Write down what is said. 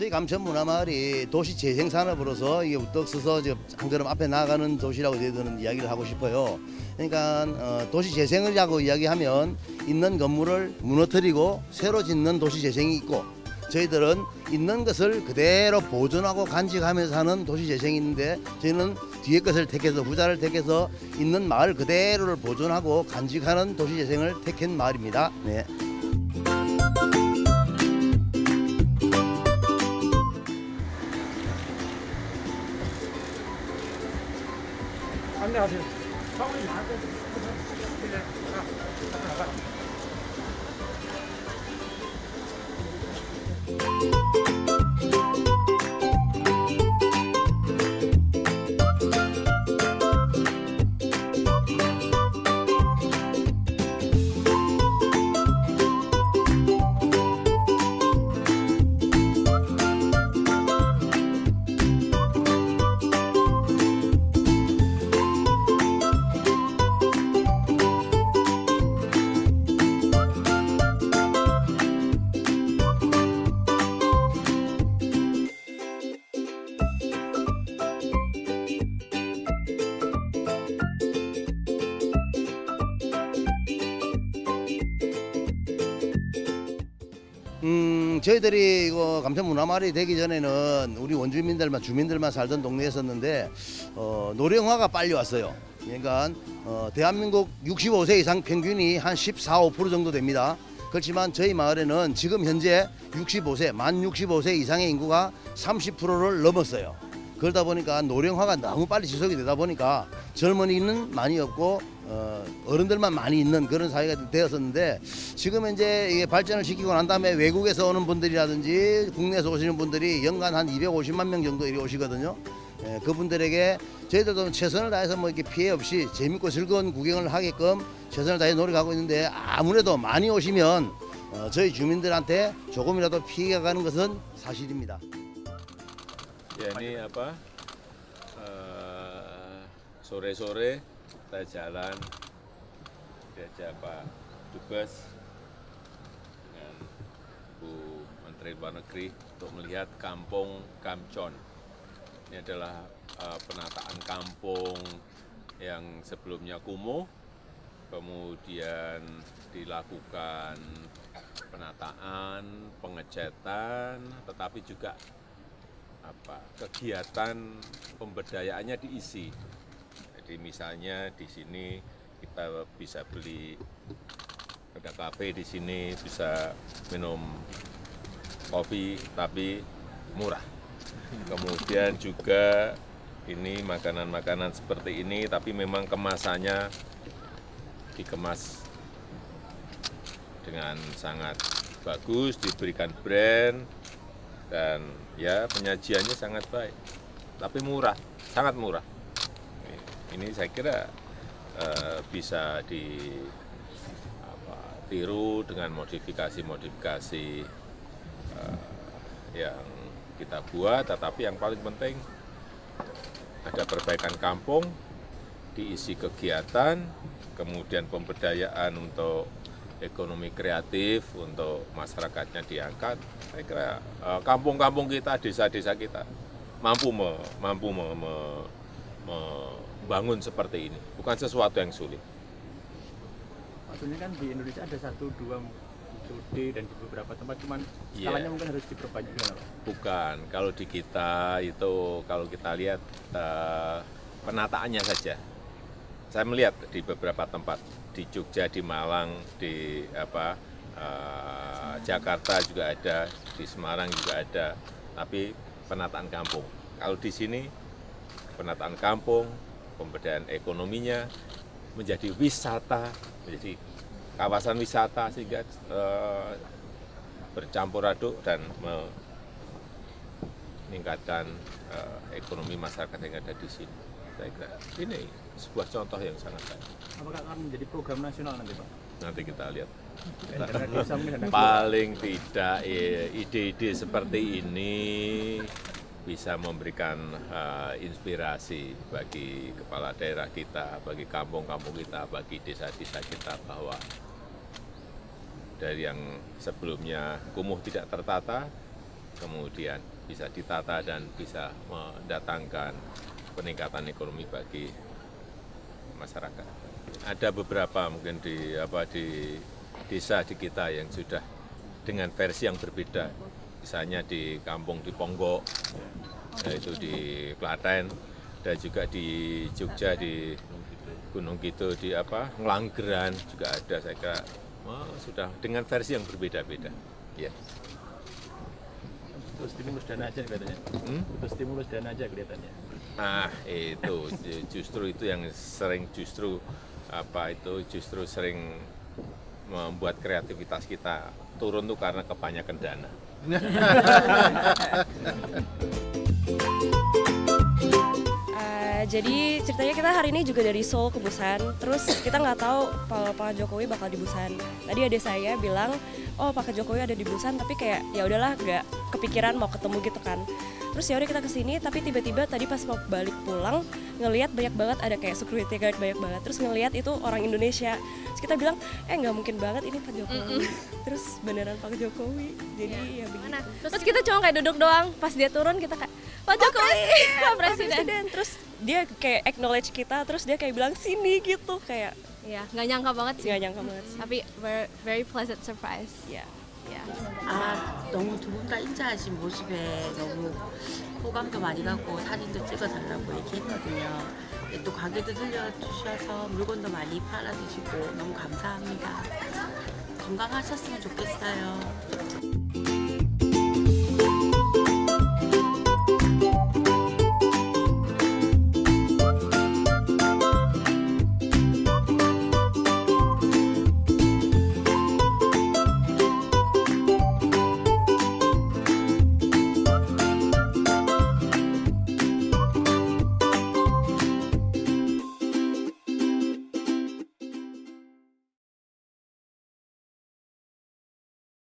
저희 감천문화마을이 도시 재생산업으로서 이게 우뚝 서서 한 걸음 앞에 나가는 도시라고 저희들은 이야기를 하고 싶어요. 그러니까 도시 재생이라고 이야기하면 있는 건물을 무너뜨리고 새로 짓는 도시 재생이 있고, 저희들은 있는 것을 그대로 보존하고 간직하면서 하는 도시 재생이 있는데, 저희는 뒤에 것을 택해서 후자를 택해서 있는 마을 그대로를 보존하고 간직하는 도시 재생을 택한 마을입니다. 네. 안녕하세요. 저희들이 이거 감천문화마을이 되기 전에는 우리 원주민들만 주민들만 살던 동네였었는데 노령화가 빨리 왔어요. 그러니까 대한민국 65세 이상 평균이 한 14, 5% 정도 됩니다. 그렇지만 저희 마을에는 지금 현재 65세, 만 65세 이상의 인구가 30%를 넘었어요. 그러다 보니까 노령화가 너무 빨리 지속이 되다 보니까 젊은이는 많이 없고 어른들만 많이 있는 그런 사회가 되었었는데, 지금 이제 이게 발전을 시키고 난 다음에 외국에서 오는 분들이라든지 국내에서 오시는 분들이 연간 한 250만 명 정도 이리 오시거든요. 그분들에게 저희들도 최선을 다해서 뭐 이렇게 피해 없이 재밌고 즐거운 구경을 하게끔 최선을 다해 노력하고 있는데, 아무래도 많이 오시면 저희 주민들한테 조금이라도 피해가 가는 것은 사실입니다. Ya ini apa? Sore-sore kita jalan diajak Pak Dubes dengan Bu Menteri Luar Negeri untuk melihat Kampung Kamcon. Ini adalah penataan kampung yang sebelumnya kumuh, kemudian dilakukan penataan, pengecatan, tetapi juga kegiatan pemberdayaannya diisi. Jadi misalnya di sini kita bisa beli, ada kafe di sini, bisa minum kopi tapi murah. Kemudian juga ini makanan-makanan seperti ini, tapi memang kemasannya dikemas dengan sangat bagus, diberikan brand, dan ya penyajiannya sangat baik, tapi murah, sangat murah. Ini saya kira bisa ditiru dengan modifikasi-modifikasi yang kita buat, tetapi yang paling penting ada perbaikan kampung, diisi kegiatan, kemudian pemberdayaan untuk ekonomi kreatif, untuk masyarakatnya diangkat. Saya kira kampung-kampung kita, desa-desa kita mampu membangun seperti ini. Bukan sesuatu yang sulit. Maksudnya kan di Indonesia ada 1, 2 metode dan di beberapa tempat, cuman skalanya mungkin harus diperbanyak. Bukan, kalau di kita itu, kalau kita lihat penataannya saja. Saya melihat di beberapa tempat, di Jogja, di Malang, di Jakarta juga ada, di Semarang juga ada, tapi penataan kampung. Kalau di sini penataan kampung, pemberdayaan ekonominya, menjadi wisata, menjadi kawasan wisata, sehingga bercampur aduk dan meningkatkan ekonomi masyarakat yang ada di sini. Saya kira ini sebuah contoh yang sangat baik. Apakah akan menjadi program nasional nanti, Pak? Nanti kita lihat. Paling Paling tidak ide-ide seperti ini bisa memberikan inspirasi bagi kepala daerah kita, bagi kampung-kampung kita, bagi desa-desa kita, bahwa dari yang sebelumnya kumuh tidak tertata, kemudian bisa ditata dan bisa mendatangkan peningkatan ekonomi bagi masyarakat. Ada beberapa mungkin di desa di kita yang sudah dengan versi yang berbeda. Misalnya di kampung di Ponggok, yaitu di Klaten, dan juga di Jogja di Gunung Kidul di Ngelanggeran juga ada, saya kira sudah dengan versi yang berbeda-beda. Ya. Butuh stimulus dana aja kelihatannya. Butuh stimulus dana aja kelihatannya. Nah itu justru itu yang sering justru sering membuat kreativitas kita turun tuh karena kebanyakan dana. Jadi ceritanya kita hari ini juga dari Seoul ke Busan. Terus kita nggak tahu kalau Pak Jokowi bakal di Busan. Tadi adik saya bilang, oh Pak Jokowi ada di Busan, tapi kayak ya udahlah nggak kepikiran mau ketemu gitu kan. Terus ya udah kita kesini, tapi tiba-tiba tadi pas mau balik pulang ngelihat banyak banget ada kayak security guard banyak banget. Terus ngelihat itu orang Indonesia. Terus kita bilang, nggak mungkin banget ini Pak Jokowi. Terus beneran Pak Jokowi. Jadi ya begitu. Terus kita cuma kayak duduk doang. Pas dia turun kita kayak Pak Jokowi, Pak Presiden. Terus dia kayak acknowledge kita, terus dia kayak bilang sini gitu kayak. Ya, nggak nyangka banget sih. Nggak nyangka banget sih. Tapi very pleasant surprise. Ya. Ya. 너무 두 분 다 인사하신 모습에 너무 호감도 많이 가고 사진도 찍어달라고 얘기했거든요. 또 가게도 들려주셔서 물건도 많이 팔아주시고 너무 감사합니다. 건강하셨으면 좋겠어요.